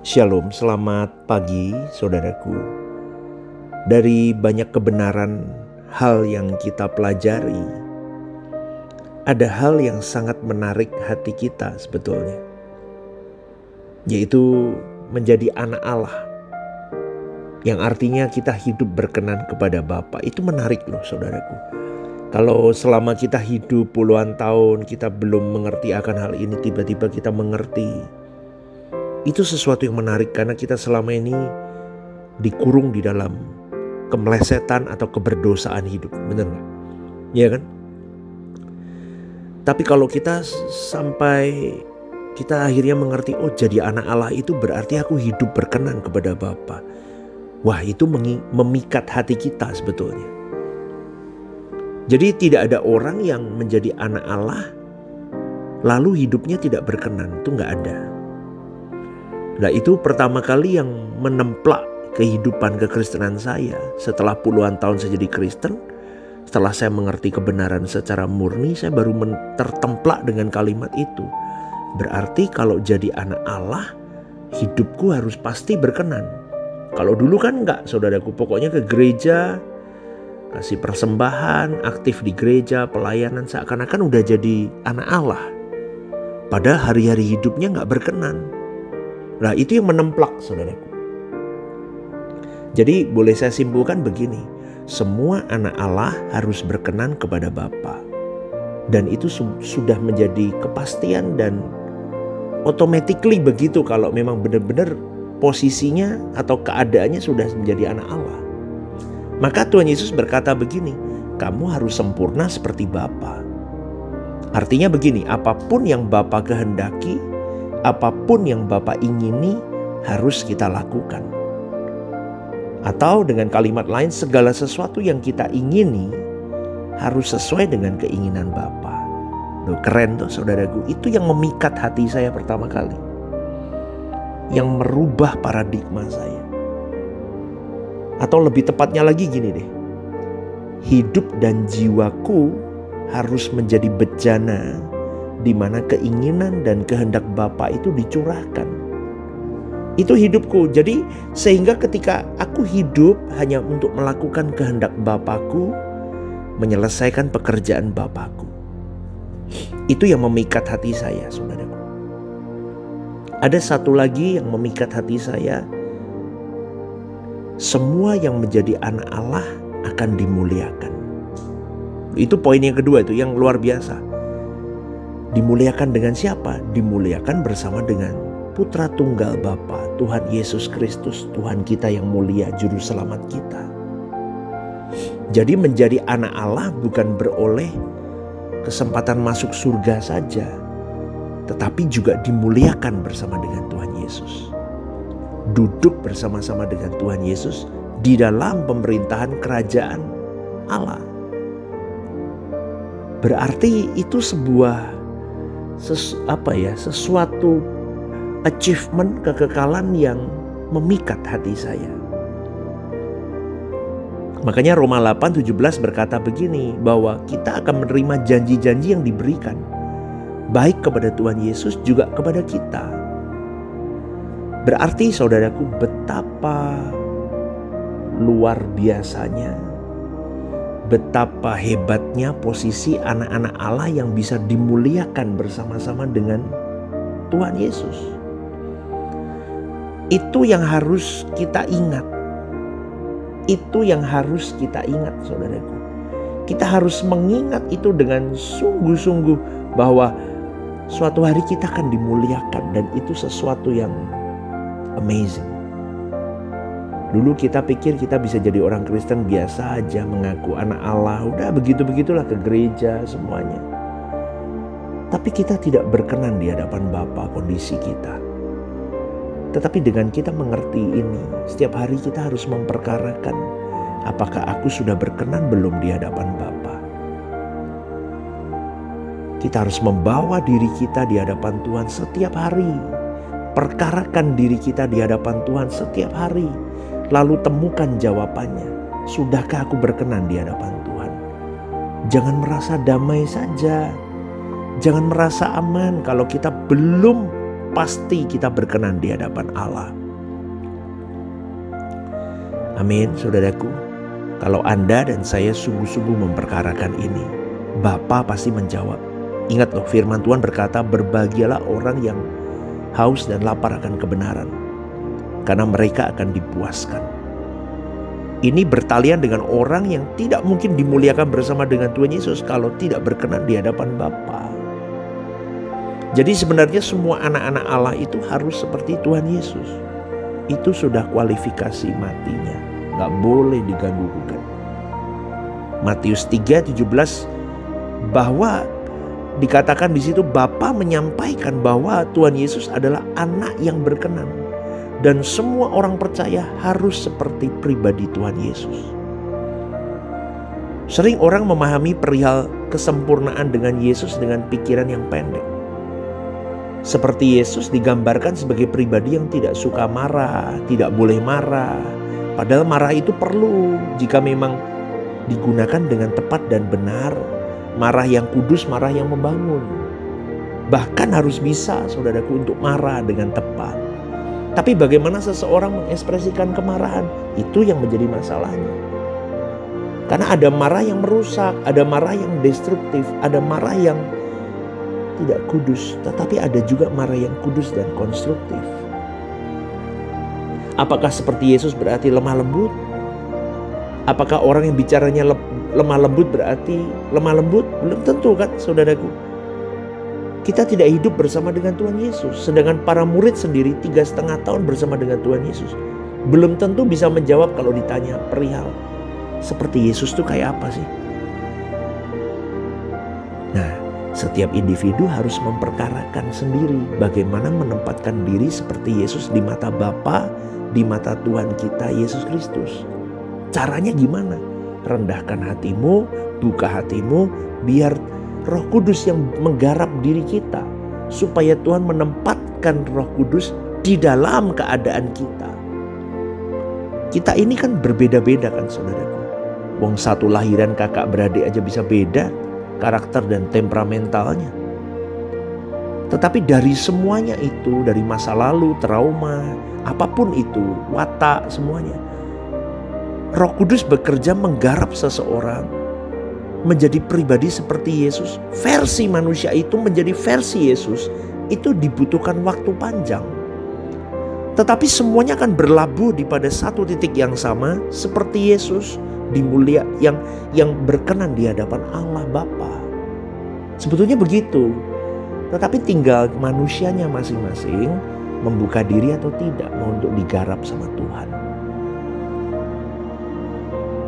Shalom, selamat pagi saudaraku. Dari banyak kebenaran hal yang kita pelajari, ada hal yang sangat menarik hati kita sebetulnya, yaitu menjadi anak Allah, yang artinya kita hidup berkenan kepada Bapa. Itu menarik loh saudaraku. Kalau selama kita hidup puluhan tahun kita belum mengerti akan hal ini, tiba-tiba kita mengerti. Itu sesuatu yang menarik karena kita selama ini dikurung di dalam kemelesetan atau keberdosaan hidup. Benar gak? Iya kan? Tapi kalau kita sampai kita akhirnya mengerti, oh jadi anak Allah itu berarti aku hidup berkenan kepada Bapa. Wah, itu memikat hati kita sebetulnya. Jadi tidak ada orang yang menjadi anak Allah lalu hidupnya tidak berkenan. Itu gak ada. Nah, itu pertama kali yang menemplak kehidupan kekristenan saya. Setelah puluhan tahun saya jadi Kristen, setelah saya mengerti kebenaran secara murni, saya baru tertemplak dengan kalimat itu. Berarti kalau jadi anak Allah, hidupku harus pasti berkenan. Kalau dulu kan enggak, saudaraku. Pokoknya ke gereja, kasih persembahan, aktif di gereja, pelayanan, seakan-akan udah jadi anak Allah. Padahal hari-hari hidupnya enggak berkenan. Nah, itu yang menemplak saudaraku. Jadi boleh saya simpulkan begini, semua anak Allah harus berkenan kepada Bapa. Dan itu sudah menjadi kepastian dan automatically begitu kalau memang benar-benar posisinya atau keadaannya sudah menjadi anak Allah. Maka Tuhan Yesus berkata begini, kamu harus sempurna seperti Bapa. Artinya begini, apapun yang Bapa kehendaki, apapun yang Bapa ingini harus kita lakukan. Atau dengan kalimat lain, segala sesuatu yang kita ingini harus sesuai dengan keinginan Bapa. Loh, keren tuh saudaraku. Itu yang memikat hati saya pertama kali. Yang merubah paradigma saya. Atau lebih tepatnya lagi gini deh. Hidup dan jiwaku harus menjadi bejana di mana keinginan dan kehendak Bapa itu dicurahkan. Itu hidupku. Jadi sehingga ketika aku hidup hanya untuk melakukan kehendak Bapakku, menyelesaikan pekerjaan Bapakku, itu yang memikat hati saya, saudaraku. Ada satu lagi yang memikat hati saya. Semua yang menjadi anak Allah akan dimuliakan. Itu poin yang kedua, itu yang luar biasa. Dimuliakan dengan siapa? Dimuliakan bersama dengan Putra Tunggal Bapa, Tuhan Yesus Kristus, Tuhan kita yang mulia, Juru Selamat kita. Jadi menjadi anak Allah bukan beroleh kesempatan masuk surga saja, tetapi juga dimuliakan bersama dengan Tuhan Yesus. Duduk bersama-sama dengan Tuhan Yesus di dalam pemerintahan kerajaan Allah. Berarti itu sebuah sesuatu achievement, kekekalan yang memikat hati saya. Makanya Roma 8:17 berkata begini, bahwa kita akan menerima janji-janji yang diberikan baik kepada Tuhan Yesus juga kepada kita. Berarti saudaraku, betapa luar biasanya, betapa hebatnya posisi anak-anak Allah yang bisa dimuliakan bersama-sama dengan Tuhan Yesus. Itu yang harus kita ingat. Itu yang harus kita ingat, saudaraku. Kita harus mengingat itu dengan sungguh-sungguh bahwa suatu hari kita akan dimuliakan, dan itu sesuatu yang amazing. Dulu kita pikir kita bisa jadi orang Kristen biasa aja, mengaku anak Allah, udah begitu-begitulah ke gereja semuanya. Tapi kita tidak berkenan di hadapan Bapa kondisi kita. Tetapi dengan kita mengerti ini, setiap hari kita harus memperkarakan, apakah aku sudah berkenan belum di hadapan Bapa. Kita harus membawa diri kita di hadapan Tuhan setiap hari. Perkarakan diri kita di hadapan Tuhan setiap hari. Lalu temukan jawabannya. Sudahkah aku berkenan di hadapan Tuhan? Jangan merasa damai saja. Jangan merasa aman kalau kita belum pasti kita berkenan di hadapan Allah. Amin, saudaraku. Kalau Anda dan saya sungguh-sungguh memperkarakan ini, Bapa pasti menjawab. Ingat loh, firman Tuhan berkata, berbahagialah orang yang haus dan lapar akan kebenaran, karena mereka akan dipuaskan. Ini bertalian dengan orang yang tidak mungkin dimuliakan bersama dengan Tuhan Yesus kalau tidak berkenan di hadapan Bapa. Jadi sebenarnya semua anak-anak Allah itu harus seperti Tuhan Yesus. Itu sudah kualifikasi matinya, gak boleh diganggu-gugat. Matius 3:17 bahwa dikatakan di situ Bapa menyampaikan bahwa Tuhan Yesus adalah anak yang berkenan. Dan semua orang percaya harus seperti pribadi Tuhan Yesus. Sering orang memahami perihal kesempurnaan dengan Yesus dengan pikiran yang pendek. Seperti Yesus digambarkan sebagai pribadi yang tidak suka marah, tidak boleh marah. Padahal marah itu perlu jika memang digunakan dengan tepat dan benar. Marah yang kudus, marah yang membangun. Bahkan harus bisa, saudaraku, untuk marah dengan tepat. Tapi bagaimana seseorang mengekspresikan kemarahan? Itu yang menjadi masalahnya. Karena ada marah yang merusak, ada marah yang destruktif, ada marah yang tidak kudus, tetapi ada juga marah yang kudus dan konstruktif. Apakah seperti Yesus berarti lemah lembut? Apakah orang yang bicaranya lemah lembut berarti lemah lembut? Belum tentu kan, saudaraku. Kita tidak hidup bersama dengan Tuhan Yesus. Sedangkan para murid sendiri 3,5 tahun bersama dengan Tuhan Yesus. Belum tentu bisa menjawab kalau ditanya perihal seperti Yesus itu kayak apa sih? Nah, setiap individu harus memperkarakan sendiri bagaimana menempatkan diri seperti Yesus di mata Bapa, di mata Tuhan kita Yesus Kristus. Caranya gimana? Rendahkan hatimu, buka hatimu, biar Roh Kudus yang menggarap diri kita, supaya Tuhan menempatkan Roh Kudus di dalam keadaan kita. Kita ini kan berbeda-beda kan, saudaraku. Wong satu lahiran kakak beradik aja bisa beda karakter dan temperamentalnya. Tetapi dari semuanya itu, dari masa lalu, trauma, apapun itu, watak, semuanya, Roh Kudus bekerja menggarap seseorang menjadi pribadi seperti Yesus. Versi manusia itu menjadi versi Yesus itu dibutuhkan waktu panjang. Tetapi semuanya akan berlabuh di pada satu titik yang sama, seperti Yesus dimulia yang berkenan di hadapan Allah Bapa. Sebetulnya begitu. Tetapi tinggal manusianya masing-masing membuka diri atau tidak mau untuk digarap sama Tuhan.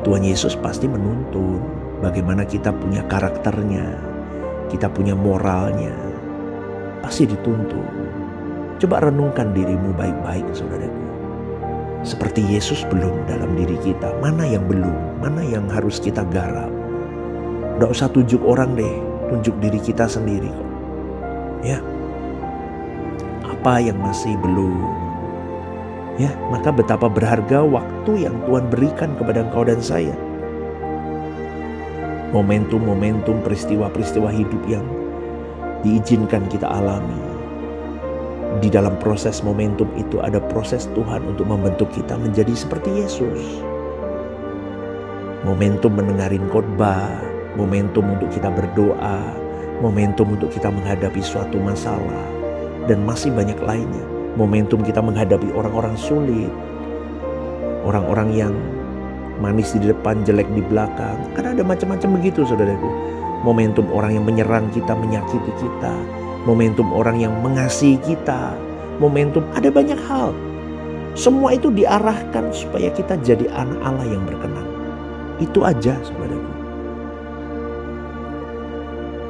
Tuhan Yesus pasti menuntun bagaimana kita punya karakternya, kita punya moralnya. Pasti dituntun. Coba renungkan dirimu baik-baik, saudaraku. Seperti Yesus belum dalam diri kita. Mana yang belum? Mana yang harus kita garap? Tidak usah tunjuk orang deh. Tunjuk diri kita sendiri kok. Ya. Apa yang masih belum? Ya, maka betapa berharga waktu yang Tuhan berikan kepada engkau dan saya. Momentum-momentum, peristiwa-peristiwa hidup yang diizinkan kita alami. Di dalam proses momentum itu ada proses Tuhan untuk membentuk kita menjadi seperti Yesus. Momentum mendengarin khotbah, momentum untuk kita berdoa, momentum untuk kita menghadapi suatu masalah, dan masih banyak lainnya. Momentum kita menghadapi orang-orang sulit, orang-orang yang manis di depan, jelek di belakang. Karena ada macam-macam begitu, saudaraku. Momentum orang yang menyerang kita, menyakiti kita. Momentum orang yang mengasihi kita. Momentum, ada banyak hal. Semua itu diarahkan supaya kita jadi anak Allah yang berkenan. Itu aja, saudaraku.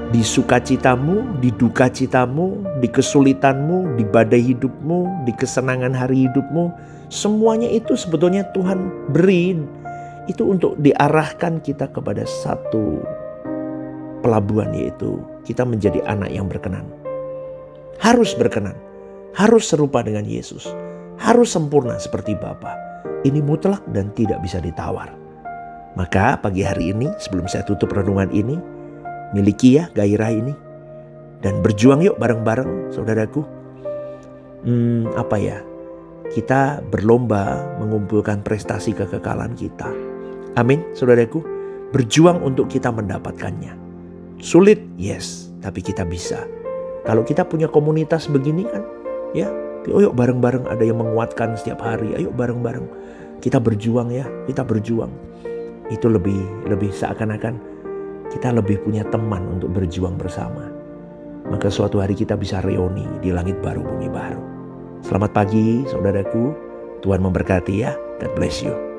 Di sukacitamu, di dukacitamu, di kesulitanmu, di badai hidupmu, di kesenangan hari hidupmu, semuanya itu sebetulnya Tuhan beri itu untuk diarahkan kita kepada satu pelabuhan, yaitu kita menjadi anak yang berkenan. Harus berkenan, harus serupa dengan Yesus, harus sempurna seperti Bapa. Ini mutlak dan tidak bisa ditawar. Maka pagi hari ini, sebelum saya tutup renungan ini, miliki ya gairah ini. Dan berjuang yuk bareng-bareng, saudaraku. kita berlomba mengumpulkan prestasi kekekalan kita. Amin, saudaraku. Berjuang untuk kita mendapatkannya. Sulit, yes, tapi kita bisa. Kalau kita punya komunitas begini kan, ya, ayo bareng-bareng, ada yang menguatkan setiap hari. Ayo bareng-bareng kita berjuang ya, kita berjuang. Itu lebih seakan-akan kita lebih punya teman untuk berjuang bersama. Maka suatu hari kita bisa reuni di langit baru, bumi baru. Selamat pagi saudaraku, Tuhan memberkati ya. God bless you.